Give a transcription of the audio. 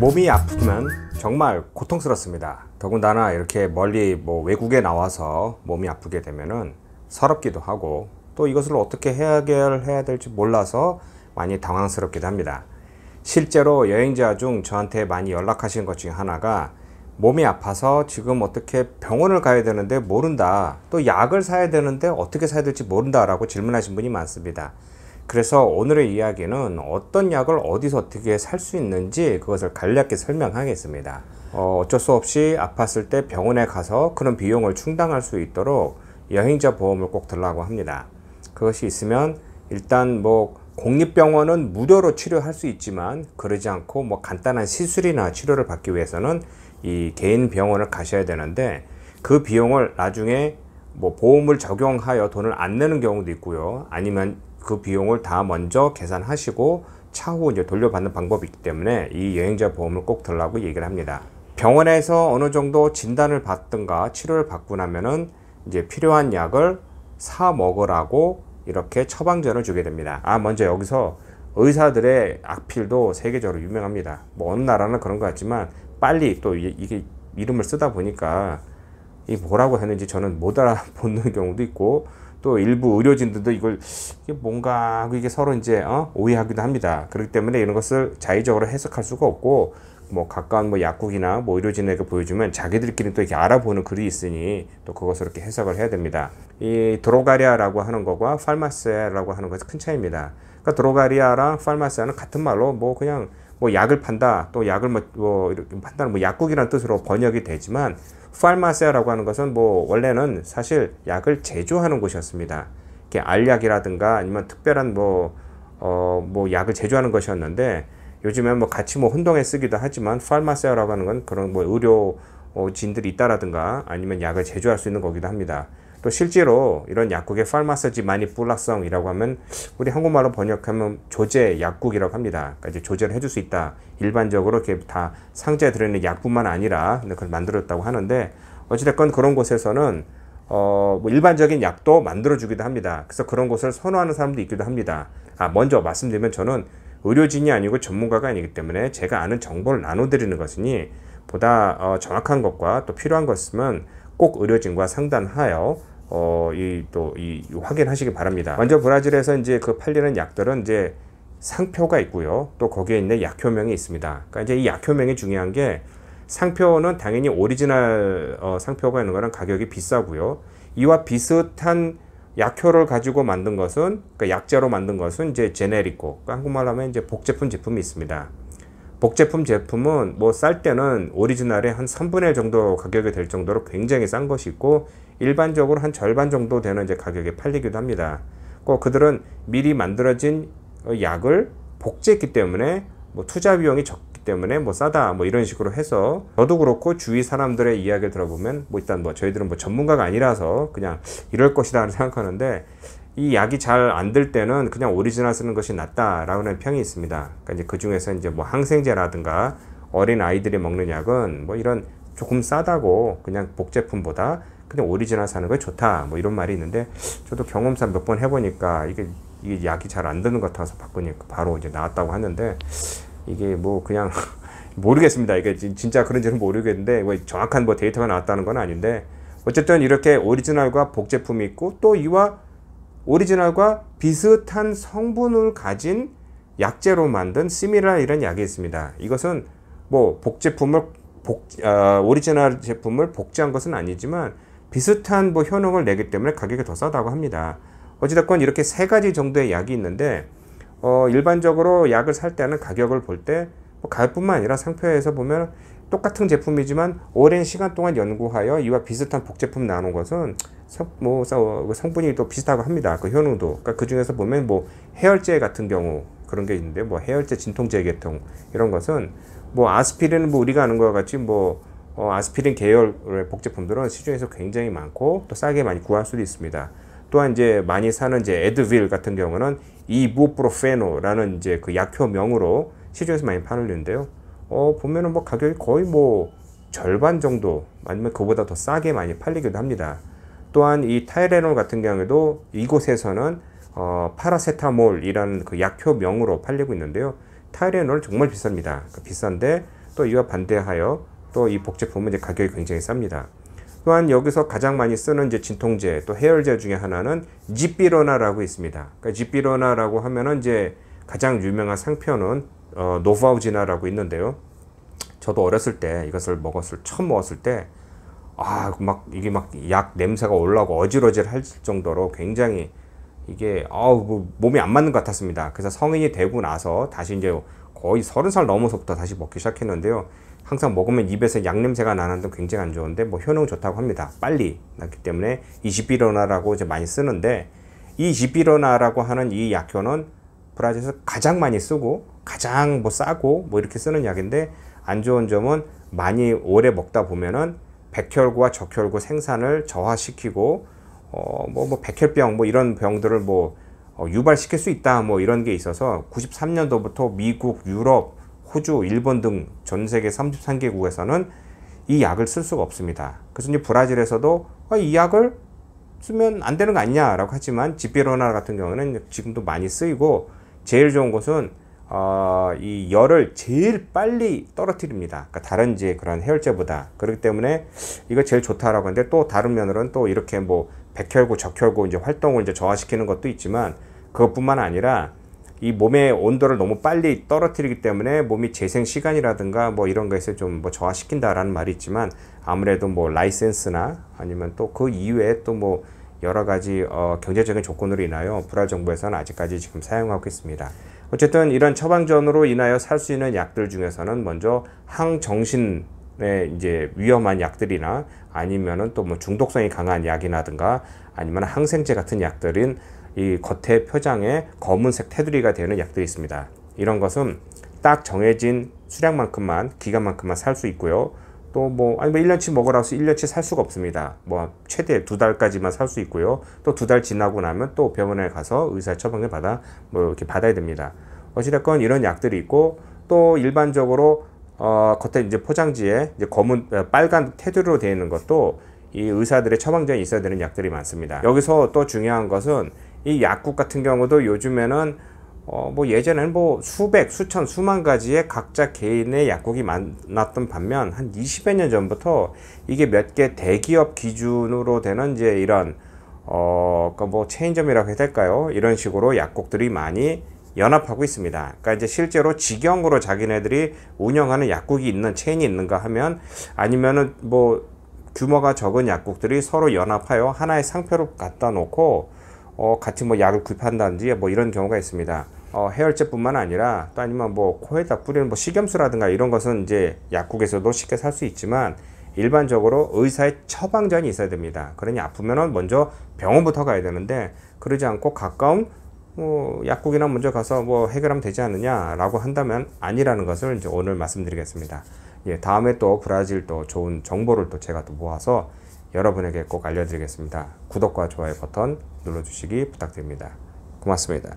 몸이 아프면 정말 고통스럽습니다. 더군다나 이렇게 멀리 외국에 나와서 몸이 아프게 되면은 서럽기도 하고 또 이것을 어떻게 해결해야 될지 몰라서 많이 당황스럽기도 합니다. 실제로 여행자 중 저한테 많이 연락하신 것 중에 하나가 몸이 아파서 지금 어떻게 병원을 가야 되는데 모른다, 또 약을 사야 되는데 어떻게 사야 될지 모른다 라고 질문하신 분이 많습니다. 그래서 오늘의 이야기는 어떤 약을 어디서 어떻게 살 수 있는지 그것을 간략히 설명하겠습니다. 어쩔 수 없이 아팠을 때 병원에 가서 그런 비용을 충당할 수 있도록 여행자 보험을 꼭 들라고 합니다. 그것이 있으면 일단 공립병원은 무료로 치료할 수 있지만 그러지 않고 간단한 시술이나 치료를 받기 위해서는 이 개인 병원을 가셔야 되는데, 그 비용을 나중에 보험을 적용하여 돈을 안 내는 경우도 있고요. 아니면 그 비용을 다 먼저 계산하시고 차후 이제 돌려받는 방법이 있기 때문에 이 여행자 보험을 꼭 들라고 얘기를 합니다. 병원에서 어느 정도 진단을 받든가 치료를 받고 나면은 이제 필요한 약을 사 먹으라고 이렇게 처방전을 주게 됩니다. 먼저 여기서 의사들의 악필도 세계적으로 유명합니다. 어느 나라는 그런 것 같지만 빨리 또 이게 이름을 쓰다 보니까 이 뭐라고 했는지 저는 못 알아보는 경우도 있고, 또 일부 의료진들도 이게 뭔가 이게 서로 이제 오해하기도 합니다. 그렇기 때문에 이런 것을 자의적으로 해석할 수가 없고, 가까운 약국이나 의료진에게 보여주면 자기들끼리 또 이렇게 알아보는 글이 있으니 또 그것을 이렇게 해석을 해야 됩니다. 이 드로가리아라고 하는 것과 팔마시아라고 하는 것은 큰 차이입니다. 그러니까 드로가리아랑 팔마시아는 같은 말로 그냥 약을 판다, 또 약을 이렇게 판다는 약국이라는 뜻으로 번역이 되지만, 팔마시아라고 하는 것은 원래는 사실 약을 제조하는 곳이었습니다. 이렇게 알약이라든가 아니면 특별한 약을 제조하는 것이었는데, 요즘에 같이 혼동해 쓰기도 하지만 팔마시아라고 하는 건 그런 의료진들이 있다라든가 아니면 약을 제조할 수 있는 거기도 합니다. 또 실제로 이런 약국의 팔마시지 마니푸라성이라고 하면 우리 한국말로 번역하면 조제 약국이라고 합니다. 그러니까 이제 조제를 해줄 수 있다. 일반적으로 이렇게 다 상자에 들어있는 약뿐만 아니라 그걸 만들었다고 하는데, 어찌됐건 그런 곳에서는 일반적인 약도 만들어주기도 합니다. 그래서 그런 곳을 선호하는 사람도 있기도 합니다. 먼저 말씀드리면 저는 의료진이 아니고 전문가가 아니기 때문에 제가 아는 정보를 나눠드리는 것이니 보다 정확한 것과 또 필요한 것 있으면 꼭 의료진과 상담하여 확인하시기 바랍니다. 먼저 브라질에서 이제 팔리는 약들은 이제 상표가 있고요. 또 거기에 있는 약효명이 있습니다. 그러니까 이제 이 약효명이 중요한 게, 상표는 당연히 오리지널 상표가 있는 거는 가격이 비싸고요. 이와 비슷한 약효를 가지고 만든 것은, 그러니까 약재로 만든 것은 이제 제네리코, 그러니까 한국말로 하면 이제 복제품 제품이 있습니다. 복제품 제품은 쌀 때는 오리지널의 한 3분의 1 정도 가격이 될 정도로 굉장히 싼 것이 있고, 일반적으로 한 절반 정도 되는 이제 가격에 팔리기도 합니다. 그들은 미리 만들어진 약을 복제했기 때문에 투자 비용이 적기 때문에 싸다 이런 식으로 해서, 저도 그렇고 주위 사람들의 이야기를 들어보면 일단 저희들은 전문가가 아니라서 그냥 이럴 것이다 생각하는데, 이 약이 잘 안 될 때는 그냥 오리지널 쓰는 것이 낫다라는 평이 있습니다. 그러니까 이제 그 중에서 이제 항생제라든가 어린 아이들이 먹는 약은 이런 조금 싸다고 그냥 복제품보다 그냥 오리지널 사는 게 좋다 이런 말이 있는데, 저도 경험상 몇 번 해보니까 이게 약이 잘 안 드는 것 같아서 바꾸니까 바로 이제 나왔다고 하는데, 이게 그냥 모르겠습니다. 이게 진짜 그런지는 모르겠는데 정확한 데이터가 나왔다는 건 아닌데, 어쨌든 이렇게 오리지널과 복제품이 있고, 또 이와 오리지널과 비슷한 성분을 가진 약재로 만든 시밀라 이런 약이 있습니다. 이것은 복제품을 오리지널 제품을 복제한 것은 아니지만 비슷한 효능을 내기 때문에 가격이 더 싸다고 합니다. 어찌됐건 이렇게 세 가지 정도의 약이 있는데, 일반적으로 약을 살 때는 가격을 볼 때 가격뿐만 아니라 상표에서 보면 똑같은 제품이지만 오랜 시간 동안 연구하여 이와 비슷한 복제품 나오는 것은 성분이 또 비슷하고 합니다. 그 효능도. 그러니까 그 중에서 보면 해열제 같은 경우 그런 게 있는데, 해열제 진통제 계통 이런 것은 아스피린은 우리가 아는 것과 같이 아스피린 계열의 복제품들은 시중에서 굉장히 많고 또 싸게 많이 구할 수도 있습니다. 또한 이제 많이 사는 이제 에드빌 같은 경우는 이부프로페노라는 이제 그 약효명으로 시중에서 많이 팔리는데요. 보면은 가격이 거의 절반 정도 아니면 그보다 더 싸게 많이 팔리기도 합니다. 또한 이 타이레놀 같은 경우에도 이곳에서는 파라세타몰이라는 그 약효명으로 팔리고 있는데요. 타이레놀 정말 비쌉니다. 비싼데 또 이와 반대하여 또 이 복제품은 이제 가격이 굉장히 쌉니다. 또한 여기서 가장 많이 쓰는 이제 진통제 또 해열제 중에 하나는 지피로나라고 있습니다. 그러니까 지피로나라고 하면은 이제 가장 유명한 상표는 노바우지나라고 있는데요. 저도 어렸을 때 이것을 처음 먹었을 때 이게 막 약 냄새가 올라오고 어질어질 할 정도로 굉장히 이게 뭐 몸이 안 맞는 것 같았습니다. 그래서 성인이 되고 나서 다시 이제 거의 30살 넘어서부터 다시 먹기 시작했는데요. 항상 먹으면 입에서 약 냄새가 나는 데 굉장히 안 좋은데 뭐 효능 좋다고 합니다. 빨리 낫기 때문에 이 지피로나라고 이제 많이 쓰는데, 이 지피로나라고 하는 이 약효는 브라질에서 가장 많이 쓰고 가장 뭐 싸고 뭐 이렇게 쓰는 약인데, 안 좋은 점은 많이 오래 먹다 보면은 백혈구와 적혈구 생산을 저하시키고 뭐 백혈병 뭐 이런 병들을 유발시킬 수 있다 뭐 이런 게 있어서 93년도부터 미국, 유럽, 호주, 일본 등 전 세계 33개국에서는 이 약을 쓸 수가 없습니다. 그래서 이제 브라질에서도 이 약을 쓰면 안 되는 거 아니냐라고 하지만 지피로나 같은 경우는 지금도 많이 쓰이고, 제일 좋은 것은 이 열을 제일 빨리 떨어뜨립니다. 그러니까 다른 이제 그런 해열제보다. 그렇기 때문에 이거 제일 좋다라고 하는데, 또 다른 면으로는 또 이렇게 뭐 백혈구, 적혈구 이제 활동을 이제 저하시키는 것도 있지만, 그것뿐만 아니라 이 몸의 온도를 너무 빨리 떨어뜨리기 때문에 몸이 재생 시간이라든가 뭐 이런 것에 좀 뭐 저하시킨다라는 말이 있지만, 아무래도 뭐 라이센스나 아니면 또 그 이외에 또 뭐 여러 가지 경제적인 조건으로 인하여 브라질 정부에서는 아직까지 지금 사용하고 있습니다. 어쨌든 이런 처방전으로 인하여 살 수 있는 약들 중에서는 먼저 항정신의 이제 위험한 약들이나 아니면은 또 뭐 중독성이 강한 약이라든가 아니면 항생제 같은 약들인 이 겉에 표장에 검은색 테두리가 되는 약들이 있습니다. 이런 것은 딱 정해진 수량만큼만, 기간만큼만 살 수 있고요. 또 뭐 1년치 먹으라고 해서 1년치 살 수가 없습니다. 뭐 최대 2달까지만 살 수 있고요. 또 2달 지나고 나면 또 병원에 가서 의사의 처방을 받아 뭐 이렇게 받아야 됩니다. 어찌됐건 이런 약들이 있고, 또 일반적으로 겉에 이제 포장지에 이제 빨간 테두리로 되어 있는 것도 이 의사들의 처방전이 있어야 되는 약들이 많습니다. 여기서 또 중요한 것은 이 약국 같은 경우도 요즘에는 뭐 예전에는 뭐 수백, 수천, 수만 가지의 각자 개인의 약국이 많았던 반면, 한 20여 년 전부터 이게 몇 개 대기업 기준으로 되는 이제 이런 그러니까 뭐 체인점이라고 해야 될까요? 이런 식으로 약국들이 많이 연합하고 있습니다. 그러니까 이제 실제로 직영으로 자기네들이 운영하는 약국이 있는 체인이 있는가 하면, 아니면은 뭐 규모가 적은 약국들이 서로 연합하여 하나의 상표를 갖다 놓고 같이 뭐 약을 구입한다든지 뭐 이런 경우가 있습니다. 해열제뿐만 아니라 또 아니면 뭐 코에다 뿌리는 뭐 식염수라든가 이런 것은 이제 약국에서도 쉽게 살 수 있지만, 일반적으로 의사의 처방전이 있어야 됩니다. 그러니 아프면은 먼저 병원부터 가야 되는데, 그러지 않고 가까운 약국이나 먼저 가서 뭐 해결하면 되지 않느냐라고 한다면 아니라는 것을 이제 오늘 말씀드리겠습니다. 예, 다음에 또 브라질 또 좋은 정보를 또 제가 또 모아서 여러분에게 꼭 알려드리겠습니다. 구독과 좋아요 버튼 눌러주시기 부탁드립니다. 고맙습니다.